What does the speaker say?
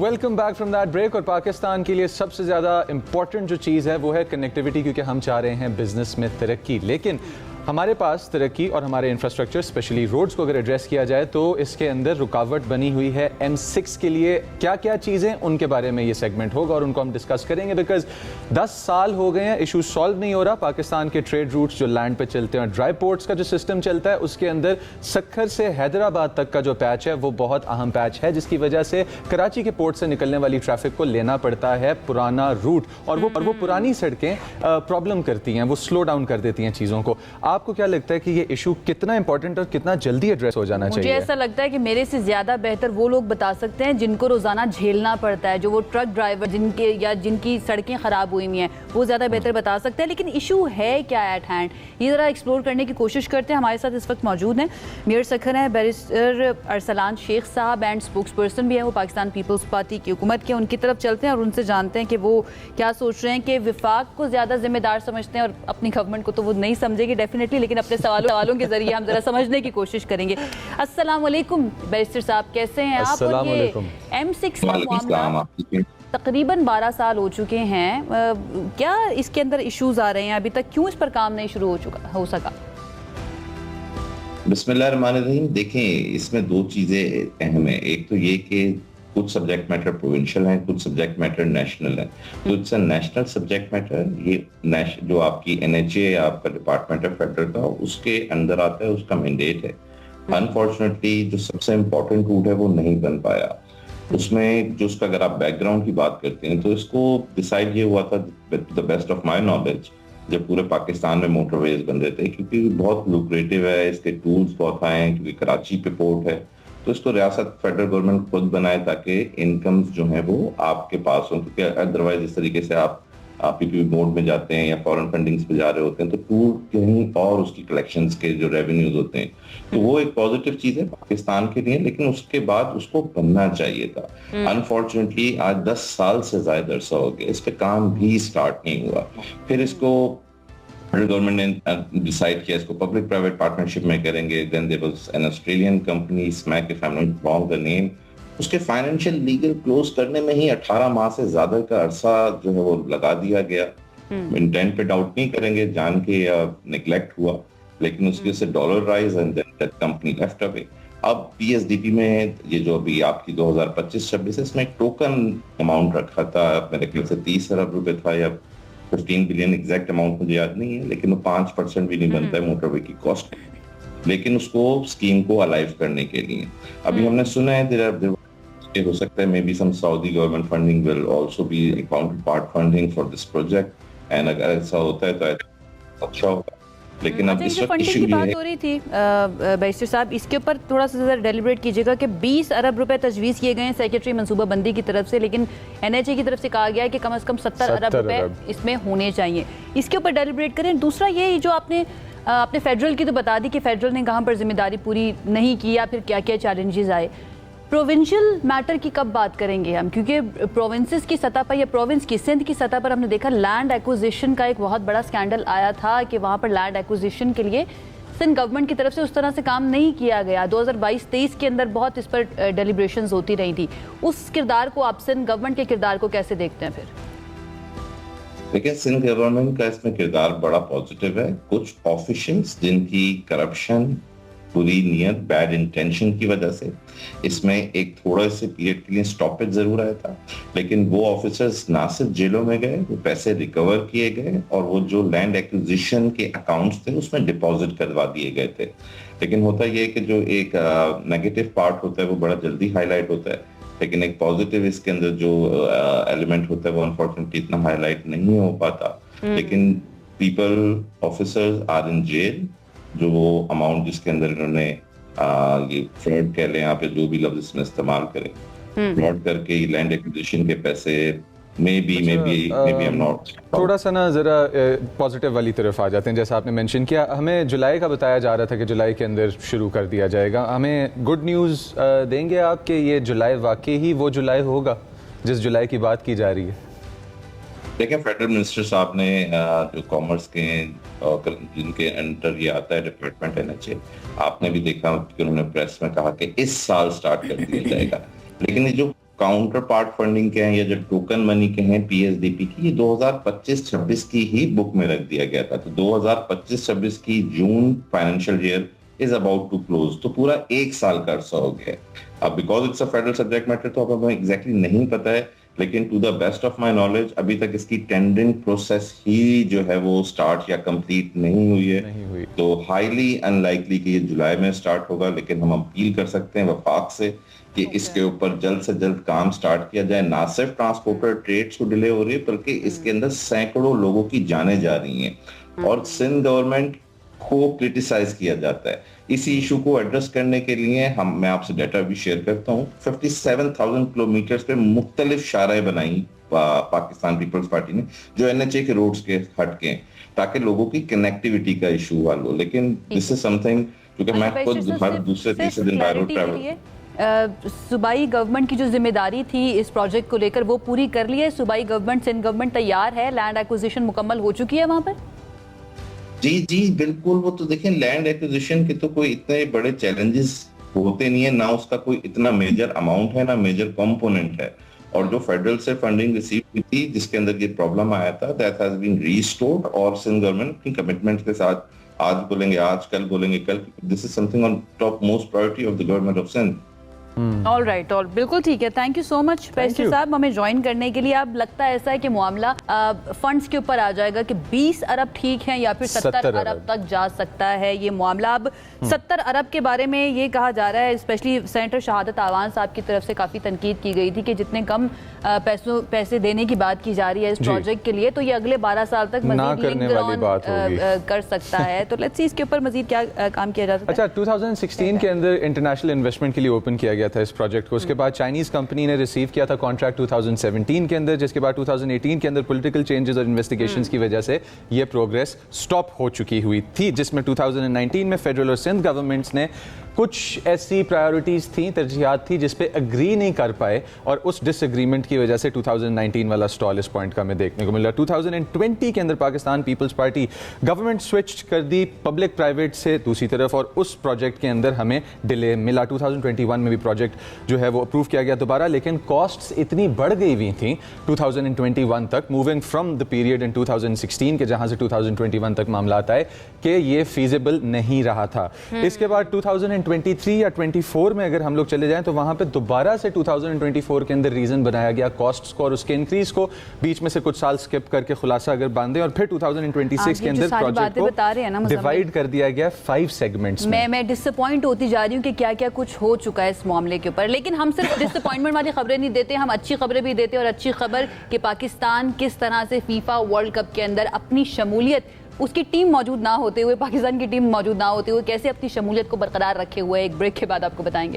Welcome back from that break. और पाकिस्तान के लिए सबसे ज़्यादा इंपॉर्टेंट जो चीज़ है वो है कनेक्टिविटी, क्योंकि हम चाह रहे हैं बिजनेस में तरक्की। लेकिन हमारे पास तरक्की और हमारे इंफ्रास्ट्रक्चर स्पेशली रोड्स को अगर एड्रेस किया जाए तो इसके अंदर रुकावट बनी हुई है M6 के लिए। क्या क्या चीज़ें, उनके बारे में ये सेगमेंट होगा और उनको हम डिस्कस करेंगे। बिकॉज 10 साल हो गए हैं, इशू सॉल्व नहीं हो रहा। पाकिस्तान के ट्रेड रूट्स जो लैंड पे चलते हैं, ड्राई पोर्ट्स का जो सिस्टम चलता है, उसके अंदर सक्खर से हैदराबाद तक का जो पैच है वो बहुत अहम पैच है, जिसकी वजह से कराची के पोर्ट से निकलने वाली ट्रैफिक को लेना पड़ता है पुराना रूट। और वो पुरानी सड़कें प्रॉब्लम करती हैं, वो स्लो डाउन कर देती हैं चीज़ों को। आपको क्या लगता है कि ये इशू कितना इंपॉर्टेंट और कितना जल्दी एड्रेस हो जाना चाहिए? मुझे ऐसा लगता है कि मेरे से ज्यादा बेहतर वो लोग बता सकते हैं जिनको रोजाना झेलना पड़ता है, जो वो ट्रक ड्राइवर जिनकी सड़कें खराब हुई हैं, वो ज्यादा बेहतर बता सकते हैं। लेकिन इशू है क्या एट हैंड, ये जरा एक्सप्लोर करने की कोशिश करते हैं। हमारे साथ इस वक्त मौजूद हैं मेयर सक्खर हैं, बैरिस्टर अरसलान शेख साहब एंड स्पोक्स पर्सन भी हैं, वो पाकिस्तान पीपल्स पार्टी की हुकूमत के। उनकी तरफ चलते हैं और उनसे जानते हैं कि वो क्या सोच रहे हैं। कि विफाक को ज्यादा जिम्मेदार समझते हैं और अपनी गवर्नमेंट को तो वो नहीं समझेगी डेफिनेटली, लेकिन अपने सवालों के जरिए हम जरा समझने की कोशिश करेंगे। अस्सलाम वालेकुम बैरिस्टर साहब, कैसे हैं आप? और ये M6 का मामला तकरीबन 12 साल हो चुके हैं, क्या इसके अंदर इश्यूज आ रहे हैं अभी तक? क्यों इस पर काम नहीं शुरू हो सका? बिस्मिल्लाहिर्रहमानिर्रहीम। देखें, इसमें दो चीजें अहम है। एक तो ये कि कुछ सब्जेक्ट मैटर प्रोविंशियल हैं, कुछ सब्जेक्ट मैटर नेशनल है। तो it's a national subject matter. ये जो आपकी NHA आपका डिपार्टमेंट है फेडरल का, उसके अंदर आता है, उसका मैंडेट है। अनफॉर्चुनेटली जो सबसे इम्पोर्टेंट रूट है वो नहीं बन पाया। उसमें जो उसका अगर आप बैकग्राउंड की बात करते हैं तो इसको डिसाइड ये हुआ था, the best of my knowledge, जब पूरे पाकिस्तान में मोटरवेज बन रहे थे, क्योंकि बहुत लुक्रेटिव है, इसके टूल्स बहुत हाई हैं, क्योंकि कराची पे पोर्ट है। तो इसको रियासत फेडरल गवर्नमेंट खुद बनाए ताकि इनकम्स जो है वो आपके पास हो, क्योंकि अदरवाइज इस तरीके से आप PPP मोड में जाते हैं या फॉरेन फंडिंग्स पे जा रहे होते हैं तो टूल कहीं और उसकी कलेक्शंस के जो रेवेन्यूज होते हैं, तो वो एक पॉजिटिव चीज है पाकिस्तान के लिए। लेकिन उसके बाद उसको बनना चाहिए था। अनफॉर्चुनेटली आज 10 साल से ज्यादा अरसा हो गया, इस पे काम भी स्टार्ट नहीं हुआ। फिर इसको फेडरल गवर्नमेंट ने डिसाइड किया इसको पब्लिक प्राइवेट पार्टनरशिप में करेंगे। Then there was an Australian company SMEC, if I am not wrong the name. उसके फाइनेंशियल लीगल क्लोज करने में ही 18 माह से ज्यादा का अरसा जो है वो लगा दिया गया। इंटेंट पे डाउट नहीं करेंगे, जान के या नेग्लेक्ट हुआ, लेकिन उसकी से dollar rise and then that company left away. अब PSDP में ये जो अभी आपकी 2025-26 इसमें एक टोकन अमाउंट रखा था, मेरे ख्याल से 30 अरब रुपए था या 15 बिलियन, एग्जैक्ट अमाउंट मुझे याद नहीं है, लेकिन वो 5% भी नहीं बनता है मोटरवे की कॉस्ट, लेकिन उसको स्कीम को अलाइव करने के लिए। अभी हमने सुना है हो सकता है may be some Saudi government funding will also be accounted part funding for this project, and अगर ऐसा होता है तो अच्छा होगा। लेकिन अब इस वक्त फंडिंग की बात हो रही थी बैरिस्टर साहब, इसके ऊपर थोड़ा सा ज़रा डेलिब्रेट कीजिएगा कि 20 अरब रुपए तजवीज़ किए गए हैं सेक्रेटरी मनसूबाबंदी की तरफ से, लेकिन NHA की तरफ से कहा गया है कि कम से कम 70 अरब रुपए इसमें होने चाहिए। इसके ऊपर डेलिब्रेट करें। दूसरा ये जो आपने फेडरल की तो बता दी कि फेडरल ने कहाँ पर जिम्मेदारी पूरी नहीं की या फिर क्या क्या चैलेंजेस आए। प्रोविंशियल मैटर की कब बात करेंगे हम? क्योंकि प्रोविंसेस की सतह पर या प्रोविंस की सिंध की सतह पर हमने देखा लैंड एक्विजिशन का एक बहुत बड़ा स्कैंडल आया था कि वहाँ पर लैंड एक्विजिशन के लिए सिंध गवर्नमेंट की तरफ से उस तरह से काम नहीं किया गया। 2022-23 के अंदर बहुत इस पर डेलिब्रेशंस होती रही थी। उस किरदार को आप सिंध गवर्नमेंट के किरदार को कैसे देखते हैं? फिर देखिए, सिंध गवर्नमेंट का इसमें किरदार बड़ा पॉजिटिव है। कुछ ऑफिशियल्स जिनकी करप्शन, बुरी नियत, बैड इंटेंशन की वजह से इसमें एक थोड़ा से पीरियड के लिए स्टॉपेज जरूर आया था, लेकिन वो ऑफिसर्स ना सिर्फ जेलों में गए, वो पैसे रिकवर किए गए और वो जो लैंड एक्विजिशन के अकाउंट्स थे उसमें डिपॉजिट करवा दिए गए थे। लेकिन होता यह है कि जो एक नेगेटिव पार्ट होता है वो बड़ा जल्दी हाईलाइट होता है, लेकिन एक पॉजिटिव इसके अंदर जो एलिमेंट होता है वो अनफॉर्चुनेटली इतना हाईलाइट नहीं हो पाता। लेकिन people, officers are in jail, जो वो अमाउंट जिसके अंदर इन्होंने ये फ्रॉड कह लें, आप जो भी लफ्ज इसमें इस्तेमाल करें, फ्रॉड करके लैंड एक्विजिशन के पैसे थोड़ा सा ना जरा पॉजिटिव वाली तरफ आ जाते हैं। जैसा आपने मेंशन किया, हमें जुलाई का बताया जा रहा था कि जुलाई के अंदर शुरू कर दिया जाएगा। हमें गुड न्यूज़ देंगे आप कि ये जुलाई वाकई ही वो जुलाई होगा जिस जुलाई की बात की जा रही है? देखिए, फेडरल मिनिस्टर साहब ने जो कॉमर्स के जिनके अंडर ये आता है डिपार्टमेंट NHA, आपने भी देखा कि उन्होंने प्रेस में कहा कि इस साल स्टार्ट कर दिया जाएगा। लेकिन ये जो काउंटर पार्ट फंडिंग के हैं या जो टोकन मनी के हैं पीएसडीपी की, ये 2025-26 की ही बुक में रख दिया गया था। तो 2025-26 की June financial year is about to close, तो पूरा 1 साल का अरसा हो गया है। अब because it's a federal subject matter तो अब हमें एग्जैक्टली नहीं पता है, लेकिन to the best of my knowledge अभी तक इसकी टेंडरिंग प्रोसेस ही जो है वो स्टार्ट या कंप्लीट नहीं हुई है। तो हाईली अनलाइकली कि ये जुलाई में स्टार्ट होगा, लेकिन हम अपील कर सकते हैं वफाक से कि इसके ऊपर जल्द से जल्द काम स्टार्ट किया जाए। ना सिर्फ ट्रांसपोर्टर ट्रेड्स को डिले हो रही है, बल्कि इसके अंदर सैकड़ों लोगों की जानें जा रही हैं और सिंध गवर्नमेंट को क्रिटिसाइज किया जाता है। इसी इशू को एड्रेस करने के लिए मैं आपसे डाटा भी शेयर करता हूँ। 57,000 किलोमीटर पे मुख्तलिफ शाराएं बनाई पाकिस्तान पीपल्स पार्टी ने, जो एनएचए के रोड्स के हटके हैं, ताकि लोगों की कनेक्टिविटी का इशू हल हो। लेकिन दिस इज समथिंग, क्योंकि मैं खुद हर दूसरे तीसरे दिन बाय रोड ट्रैवल। सूबाई गवर्नमेंट की जो जिम्मेदारी थी इस प्रोजेक्ट को लेकर वो पूरी कर ली है? सूबाई गवर्नमेंट, सिंध गवर्नमेंट तैयार है? लैंड एक्विजिशन मुकम्मल हो चुकी है वहां पर? जी जी बिल्कुल। वो तो देखें, लैंड एक्विजिशन के तो कोई इतने बड़े चैलेंजेस होते नहीं है, ना उसका कोई इतना मेजर अमाउंट है, ना मेजर कंपोनेंट है। और जो फेडरल से फंडिंग रिसीव हुई थी जिसके अंदर ये प्रॉब्लम आया था, दैट हैज बीन रीस्टोर्ड, और सिंध गवर्नमेंट अपनी कमिटमेंट के साथ आज बोलेंगे आज, कल बोलेंगे कल, this is something on top most priority of the government of Sindh. All right, all बिल्कुल ठीक है। Thank you so much barrister साहब हमें ज्वाइन करने के लिए। अब लगता है ऐसा है कि मामला फंड्स के ऊपर आ जाएगा कि 20 अरब ठीक है या फिर 70 अरब तक जा सकता है ये मामला। अब 70 अरब के बारे में ये कहा जा रहा है, स्पेशली सेनेटर शहादत आवान साहब की तरफ से काफ़ी तनकीद की गई थी कि जितने कम पैसे देने की बात की जा रही है इस प्रोजेक्ट के लिए, तो ये अगले 12 साल तक मजीद लिंक कर सकता है। तो लेट्स सी इसके ऊपर मजीद क्या काम किया जा सकता है। अच्छा, 2016 के अंदर इंटरनेशनल इन्वेस्टमेंट के लिए ओपन किया गया था इस प्रोजेक्ट को। उसके बाद चाइनीज कंपनी ने रिसीव किया था कॉन्ट्रैक्ट 2017 के अंदर, जिसके बाद 2018 के अंदर पॉलिटिकल चेंजेस और इन्वेस्टिगेशंस की वजह से ये प्रोग्रेस स्टॉप हो चुकी हुई थी, जिसमें 2019 में फेडरल और सिंध गवर्नमेंट्स ने कुछ ऐसी प्रायोरिटीज थी, तरजीहात थी जिस पे अग्री नहीं कर पाए, और उस डिसएग्रीमेंट की वजह से 2019 वाला स्टॉल इस पॉइंट का हमें देखने को मिला। 2020 के अंदर Pakistan peoples party government switch कर दी पब्लिक प्राइवेट से दूसरी तरफ, और उस प्रोजेक्ट के अंदर हमें डिले मिला। 2021 में भी प्रोजेक्ट जो है वो अप्रूव किया गया दोबारा, लेकिन कॉस्ट्स इतनी बढ़ गई हुई थी 2021 तक, moving from the period in 2016 के जहां से 2021 तक मामला आता है कि ये फीजिबल नहीं रहा था। इसके बाद 2023 या 24 में अगर हम लोग चले जाएं तो वहां पे दोबारा से 2024 के अंदर रीजन बनाया गया कॉस्ट्स को और उसके इंक्रीज को, बीच में से कुछ साल स्किप करके खुलासा अगर बांधे, और फिर 2026 के अंदर प्रोजेक्ट को डिवाइड कर दिया गया 5 सेगमेंट्स में। मैं डिसअपॉइंट होती जा रही हूँ कि क्या क्या कुछ हो चुका है इस मामले के ऊपर, लेकिन हम सिर्फ डिसअपॉइंटमेंट वाली खबरें नहीं देते, हम अच्छी खबरें भी देते हैं। और अच्छी खबर कि पाकिस्तान किस तरह से फीफा वर्ल्ड कप के अंदर अपनी शमूलियत, उसकी टीम मौजूद ना होते हुए, पाकिस्तान की टीम मौजूद ना होते हुए कैसे अपनी शमूलियत को बरकरार रखे हुए, एक ब्रेक के बाद आपको बताएंगे।